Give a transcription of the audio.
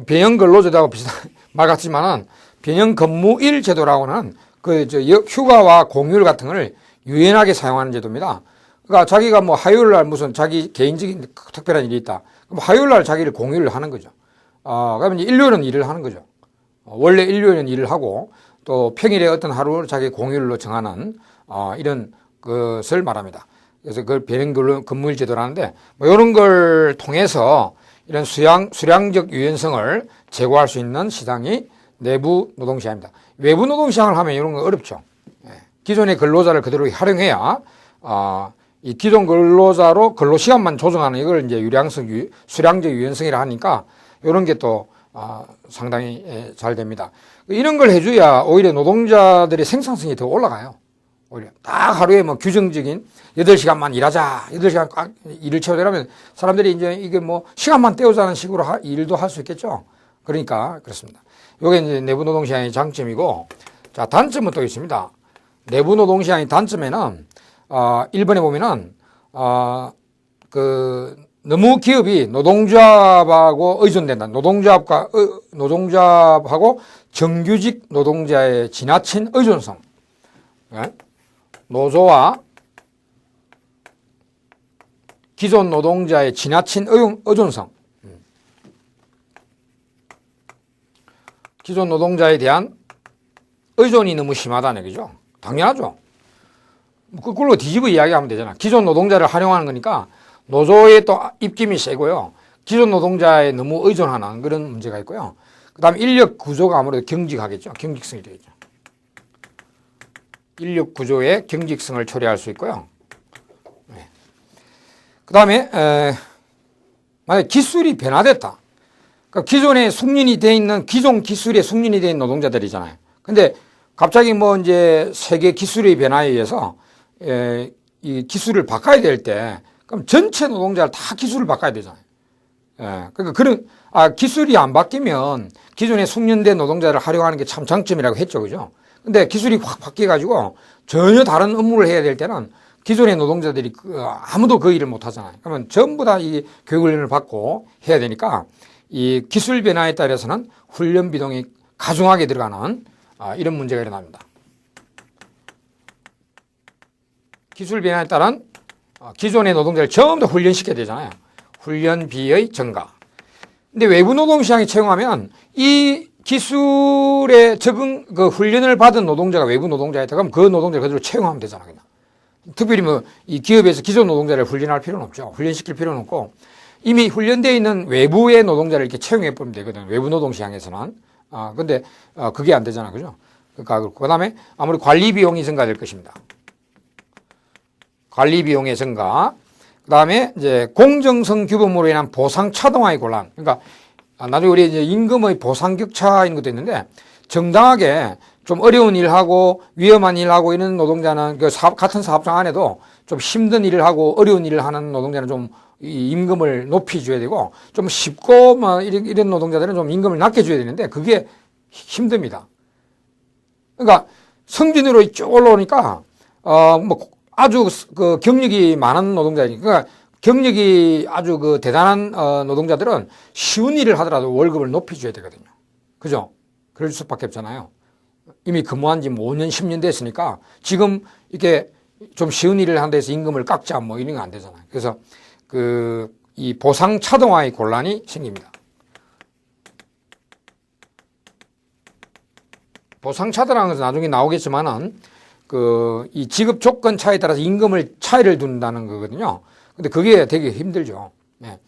뭐 변형 근로제도하고 비슷한 말 같지만은 변형 근무일 제도라고는 휴가와 공휴일 같은 걸 유연하게 사용하는 제도입니다. 그러니까 자기가 뭐 화요일 날 무슨 자기 개인적인 특별한 일이 있다. 그럼 화요일 날 자기를 공휴일을 하는 거죠. 그러면 이제 일요일은 일을 하는 거죠. 원래 일요일은 일을 하고 또 평일에 어떤 하루를 자기 공휴일로 정하는 이런 것을 말합니다. 그래서 그걸 변형 근무일 제도라는데 뭐 이런 걸 통해서 이런 수량적 유연성을 제고할 수 있는 시장이 내부 노동시장입니다. 외부 노동시장을 하면 이런 거 어렵죠. 기존의 근로자를 그대로 활용해야 이 기존 근로자로 근로시간만 조정하는 이걸 이제 수량적 유연성이라 하니까 이런 게 또 상당히 잘 됩니다. 이런 걸 해줘야 오히려 노동자들의 생산성이 더 올라가요. 오히려 딱 하루에 뭐 규정적인 8시간만 일하자, 8시간 꽉 일을 채우려면 사람들이 이제 이게 뭐 시간만 때우자는 식으로 일도 할 수 있겠죠. 그러니까 그렇습니다. 이게 이제 내부 노동시장의 장점이고, 자, 단점은 또 있습니다. 내부 노동시장의 단점에는 1번에 보면은 너무 기업이 노동조합하고 의존된다. 노동조합하고 정규직 노동자의 지나친 의존성. 노조와 기존 노동자의 지나친 의존성. 기존 노동자에 대한 의존이 너무 심하다는 얘기죠. 당연하죠. 그걸로 뒤집어 이야기하면 되잖아. 기존 노동자를 활용하는 거니까 노조의 또 입김이 세고요. 기존 노동자에 너무 의존하는 그런 문제가 있고요. 그 다음에 인력 구조가 아무래도 경직하겠죠. 경직성이 되겠죠. 인력 구조의 경직성을 초래할 수 있고요. 그 다음에 만약에 기술이 변화됐다. 그러니까 기존에 숙련이 돼 있는 기존 기술에 숙련이 돼 있는 노동자들이잖아요. 근데 갑자기 뭐 이제 세계 기술의 변화에 의해서 이 기술을 바꿔야 될 때 그럼 전체 노동자를 다 기술을 바꿔야 되잖아요. 그러니까 기술이 안 바뀌면 기존에 숙련된 노동자를 활용하는 게 참 장점이라고 했죠, 그죠? 근데 기술이 확 바뀌어가지고 전혀 다른 업무를 해야 될 때는 기존의 노동자들이 아무도 그 일을 못 하잖아요. 그러면 전부 다 이 교육훈련을 받고 해야 되니까 이 기술 변화에 따라서는 훈련 비용이 가중하게 들어가는 이런 문제가 일어납니다. 기술 변화에 따른 기존의 노동자를 전부 다 훈련시켜야 되잖아요. 훈련비의 증가. 근데 외부 노동시장에 채용하면 이 기술에 훈련을 받은 노동자가 외부 노동자였다. 그럼 그 노동자를 그대로 채용하면 되잖아, 그냥. 특별히 뭐 이 기업에서 기존 노동자를 훈련할 필요는 없죠. 훈련시킬 필요는 없고 이미 훈련되어 있는 외부의 노동자를 이렇게 채용해 보면 되거든. 외부 노동시장에서는. 근데 그게 안 되잖아, 그죠? 그러니까 그 다음에 아무래도 관리 비용이 증가될 것입니다. 관리 비용의 증가. 그 다음에 이제 공정성 규범으로 인한 보상 차등화의 곤란. 그러니까 나중에 우리 이제 임금의 보상 격차인 것도 있는데 정당하게 좀 어려운 일하고 위험한 일하고 이런 노동자는 같은 사업장 안에도 좀 힘든 일을 하고 어려운 일을 하는 노동자는 좀 이 임금을 높이 줘야 되고 좀 쉽고 뭐 이런 노동자들은 좀 임금을 낮게 줘야 되는데 그게 힘듭니다. 그러니까 성진으로 쭉 올라오니까 뭐 아주 그 경력이 많은 노동자니까 그러니까 경력이 아주 그 대단한 노동자들은 쉬운 일을 하더라도 월급을 높이 줘야 되거든요. 그죠? 그럴 수밖에 없잖아요. 이미 근무한 지 5년, 10년 됐으니까 지금 이렇게 좀 쉬운 일을 하는 데서 임금을 깎자 뭐 이런 거 안 되잖아요. 그래서 이 보상 차등화의 곤란이 생깁니다. 보상 차등화는 것은 나중에 나오겠지만은 이 직업 조건 차에 따라서 임금을 차이를 둔다는 거거든요. 근데 그게 되게 힘들죠. 네.